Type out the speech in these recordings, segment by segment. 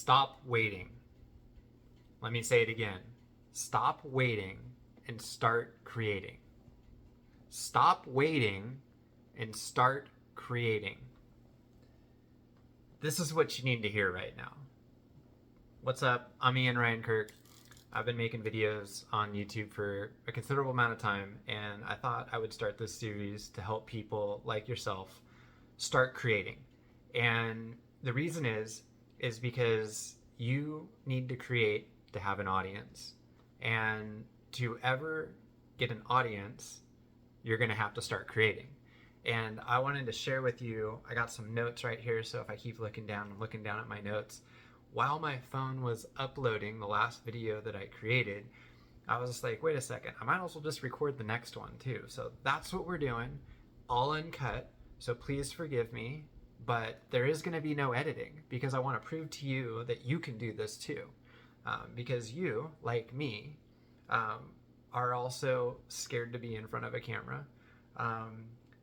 Stop waiting. Let me say it again. Stop waiting and start creating. Stop waiting and start creating. This is what you need to hear right now. What's up? I'm Ian Ryan Kirk. I've been making videos on YouTube for a considerable amount of time, and I thought I would start this series to help people like yourself start creating. And the reason is because you need to create to have an audience. And to ever get an audience, you're going to have to start creating. And I wanted to share with you, I got some notes right here, so if I keep looking down, I'm looking down at my notes. While my phone was uploading the last video that I created, I was just like, wait a second, I might as well just record the next one too. So that's what we're doing, all uncut. So please forgive me, but there is going to be no editing because I want to prove to you that you can do this too. Because you, like me, are also scared to be in front of a camera.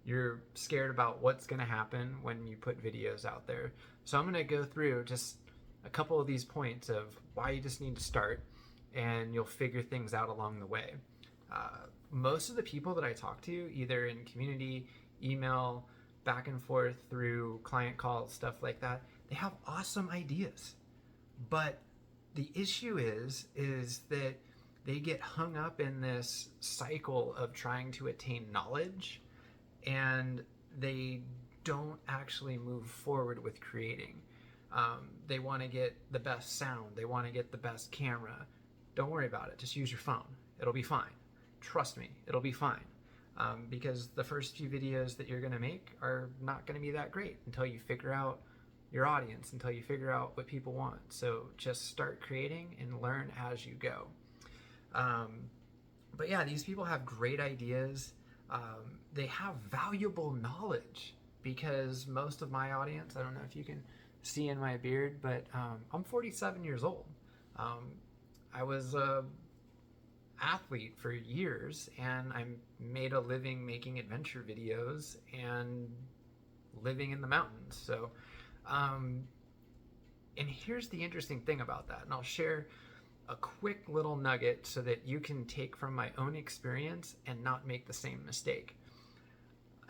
You're scared about what's going to happen when you put videos out there. So I'm going to go through just a couple of these points of why you just need to start, and you'll figure things out along the way. Most of the people that I talk to, either in community, email, back and forth through client calls, stuff like that, they have awesome ideas. But the issue is that they get hung up in this cycle of trying to attain knowledge, and they don't actually move forward with creating. They want to get the best sound. They want to get the best camera. Don't worry about it. Just use your phone. It'll be fine. Trust me, it'll be fine. Because the first few videos that you're going to make are not going to be that great until you figure out your audience, until you figure out what people want. So just start creating and learn as you go. But yeah, these people have great ideas. They have valuable knowledge, because most of my audience, I don't know if you can see in my beard, but I'm 47 years old. I was a athlete for years, and I made a living making adventure videos and living in the mountains. So, and here's the interesting thing about that, and I'll share a quick little nugget so that you can take from my own experience and not make the same mistake.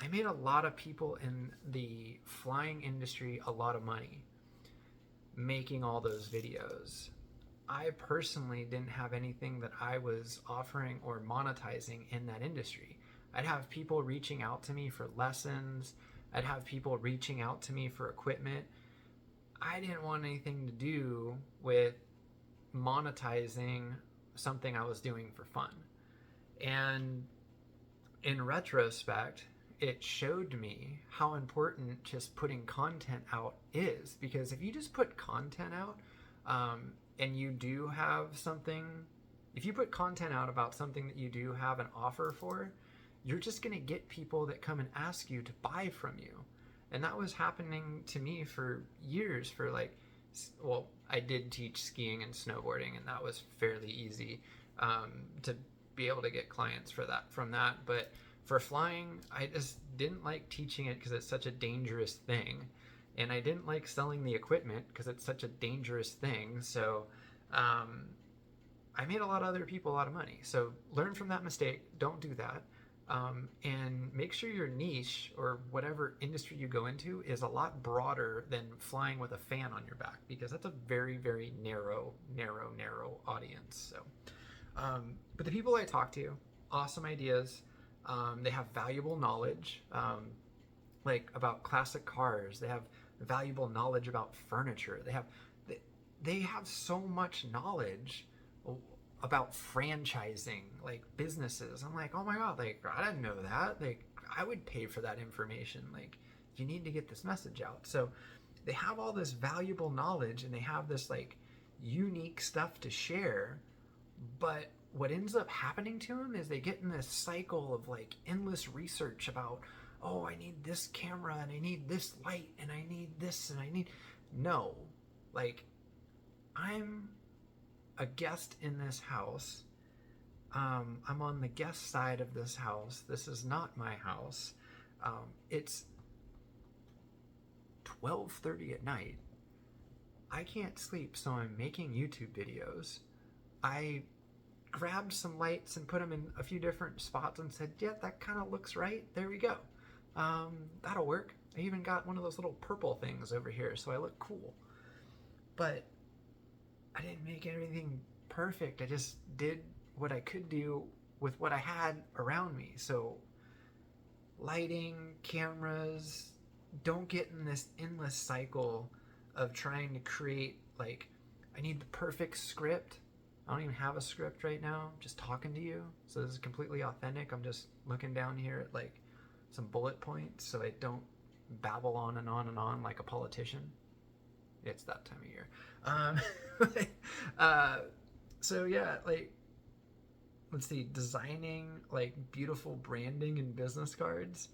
I made a lot of people in the flying industry a lot of money making all those videos. I personally didn't have anything that I was offering or monetizing in that industry. I'd have people reaching out to me for lessons. I'd have people reaching out to me for equipment. I didn't want anything to do with monetizing something I was doing for fun. And in retrospect, it showed me how important just putting content out is. Because if you just put content out, and you do have something, if you put content out about something that you do have an offer for, you're just going to get people that come and ask you to buy from you. And that was happening to me for years. For like, well, I did teach skiing and snowboarding, and that was fairly easy to be able to get clients for that from that. But for flying, I just didn't like teaching it because it's such a dangerous thing. And I didn't like selling the equipment because it's such a dangerous thing. So I made a lot of other people a lot of money. So learn from that mistake. Don't do that. And make sure your niche or whatever industry you go into is a lot broader than flying with a fan on your back, because that's a very, very narrow audience. So, but the people I talk to, awesome ideas. They have valuable knowledge, like about classic cars. They have valuable knowledge about furniture. They have so much knowledge about franchising, like businesses. I'm like, oh my god, like I didn't know that. Like I would pay for that information. Like you need to get this message out. So they have all this valuable knowledge, and they have this like unique stuff to share. But what ends up happening to them is they get in this cycle of like endless research about, oh, I need this camera, and I need this light, and I need this, and I need... No. Like, I'm a guest in this house. I'm on the guest side of this house. This is not my house. It's 12:30 at night. I can't sleep, so I'm making YouTube videos. I grabbed some lights and put them in a few different spots and said, yeah, that kind of looks right. There we go. That'll work. I even got one of those little purple things over here so I look cool. But I didn't make everything perfect. I just did what I could do with what I had around me. So lighting, cameras, don't get in this endless cycle of trying to create, like, I need the perfect script. I don't even have a script right now. I'm just talking to you. So this is completely authentic. I'm just looking down here at like some bullet points so I don't babble on and on and on like a politician. It's that time of year. So yeah, like, let's see, designing like beautiful branding and business cards.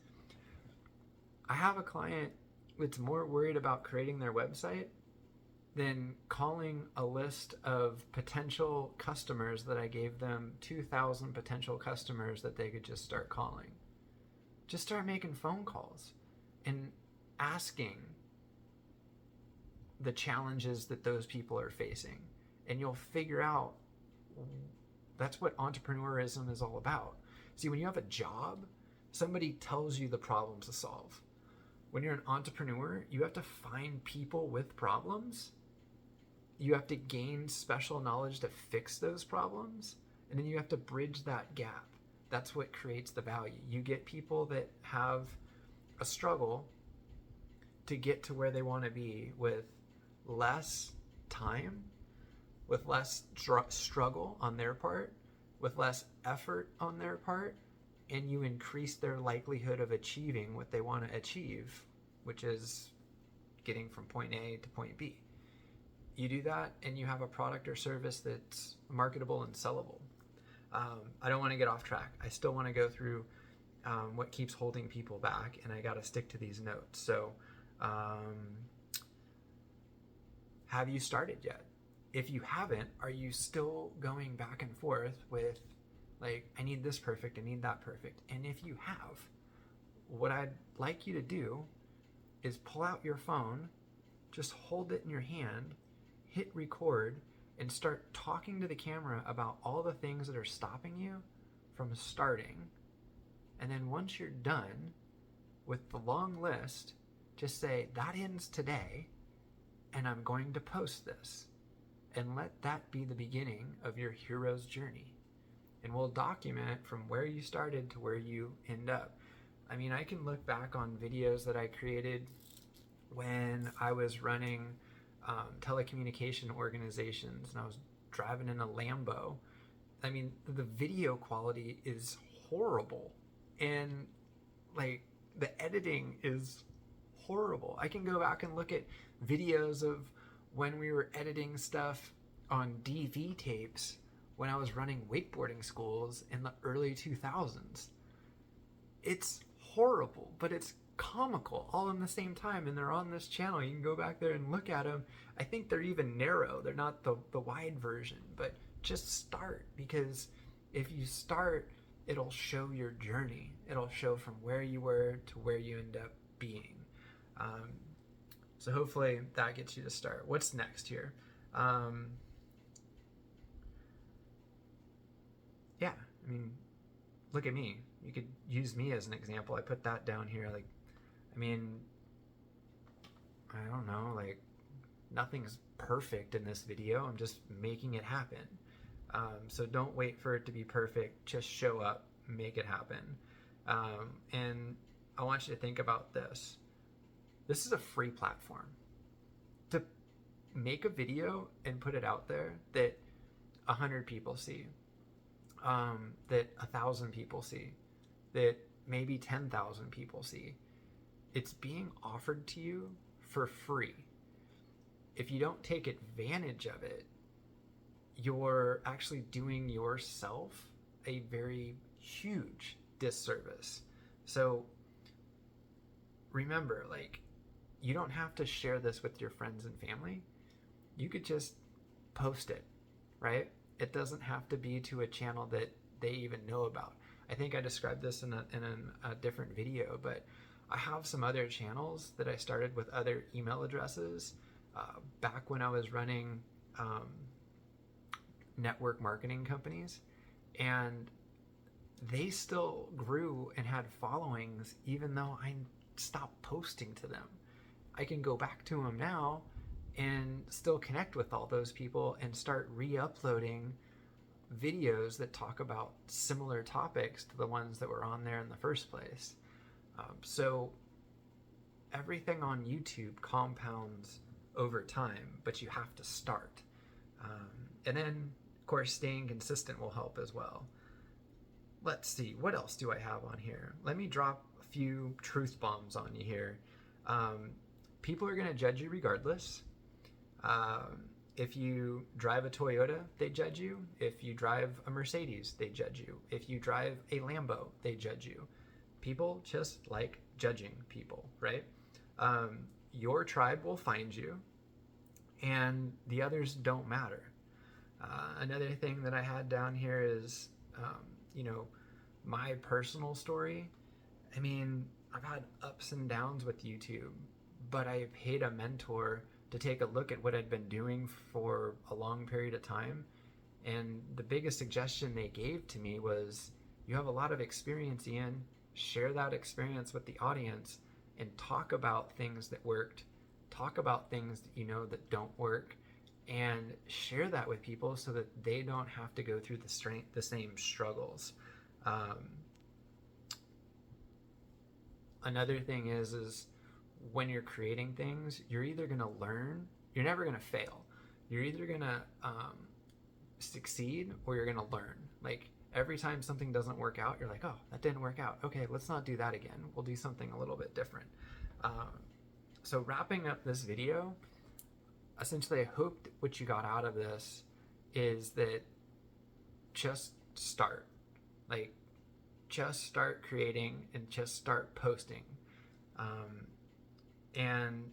I have a client that's more worried about creating their website than calling a list of potential customers that I gave them 2,000 potential customers that they could just start calling. Just start making phone calls and asking the challenges that those people are facing. And you'll figure out that's what entrepreneurism is all about. See, when you have a job, somebody tells you the problems to solve. When you're an entrepreneur, you have to find people with problems. You have to gain special knowledge to fix those problems. And then you have to bridge that gap. That's what creates the value. You get people that have a struggle to get to where they want to be with less time, with less struggle on their part, with less effort on their part, and you increase their likelihood of achieving what they want to achieve, which is getting from point A to point B. You do that and you have a product or service that's marketable and sellable. I don't want to get off track. I still want to go through what keeps holding people back, and I got to stick to these notes. So have you started yet? If you haven't, are you still going back and forth with, like, I need this perfect, I need that perfect? And if you have, what I'd like you to do is pull out your phone, just hold it in your hand, hit record, and start talking to the camera about all the things that are stopping you from starting. And then once you're done with the long list, just say, that ends today, and I'm going to post this. And let that be the beginning of your hero's journey. And we'll document from where you started to where you end up. I mean, I can look back on videos that I created when I was running telecommunication organizations and I was driving in a Lambo. I mean, the video quality is horrible. And like, the editing is horrible. I can go back and look at videos of when we were editing stuff on DV tapes when I was running wakeboarding schools in the early 2000s. It's horrible, but it's comical all in the same time, and they're on this channel. You can go back there and look at them. I think they're even narrow. They're not the wide version, but just start, because if you start, it'll show your journey. It'll show from where you were to where you end up being. So hopefully that gets you to start. What's next here? Yeah, I mean, look at me. You could use me as an example. I put that down here. Like, I mean, I don't know, like, nothing's perfect in this video. I'm just making it happen. So don't wait for it to be perfect. Just show up, make it happen. And I want you to think about this. This is a free platform. To make a video and put it out there that 100 people see, that 1,000 people see, that maybe 10,000 people see, it's being offered to you for free. If you don't take advantage of it, you're actually doing yourself a very huge disservice. So remember, like, you don't have to share this with your friends and family. You could just post it, right? It doesn't have to be to a channel that they even know about. I think I described this in a different video, but I have some other channels that I started with other email addresses Back when I was running network marketing companies, and they still grew and had followings even though I stopped posting to them. I can go back to them now and still connect with all those people and start re-uploading videos that talk about similar topics to the ones that were on there in the first place. So everything on YouTube compounds over time, but you have to start. And then, of course, staying consistent will help as well. Let's see, what else do I have on here? Let me drop a few truth bombs on you here. People are going to judge you regardless. If you drive a Toyota, they judge you. If you drive a Mercedes, they judge you. If you drive a Lambo, they judge you. People just like judging people, right? Your tribe will find you, and the others don't matter. Another thing that I had down here is, my personal story. I mean, I've had ups and downs with YouTube, but I paid a mentor to take a look at what I'd been doing for a long period of time. And the biggest suggestion they gave to me was, you have a lot of experience, Ian. Share that experience with the audience and talk about things that worked. Talk about things that that don't work, and share that with people so that they don't have to go through the same struggles. Another thing is when you're creating things, you're either going to learn, you're never going to fail. You're either going to succeed or you're going to learn. Like, every time something doesn't work out, you're like, oh, that didn't work out. Okay, let's not do that again. We'll do something a little bit different. So wrapping up this video, essentially I hope that what you got out of this is that just start. Like, just start creating and just start posting. And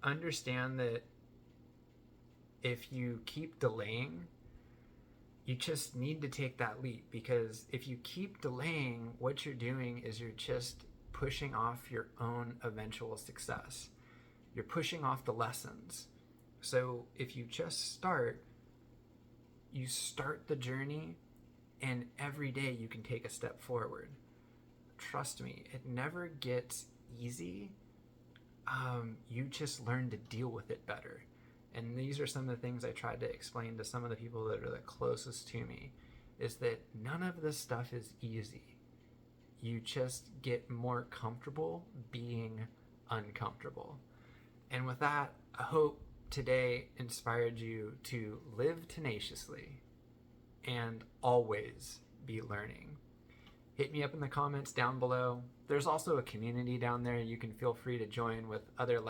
understand that if you keep delaying, you just need to take that leap, because if you keep delaying, what you're doing is you're just pushing off your own eventual success. You're pushing off the lessons. So if you just start, you start the journey, and every day you can take a step forward. Trust me, it never gets easy. You just learn to deal with it better. And these are some of the things I tried to explain to some of the people that are the closest to me, is that none of this stuff is easy. You just get more comfortable being uncomfortable. And with that, I hope today inspired you to live tenaciously and always be learning. Hit me up in the comments down below. There's also a community down there you can feel free to join with other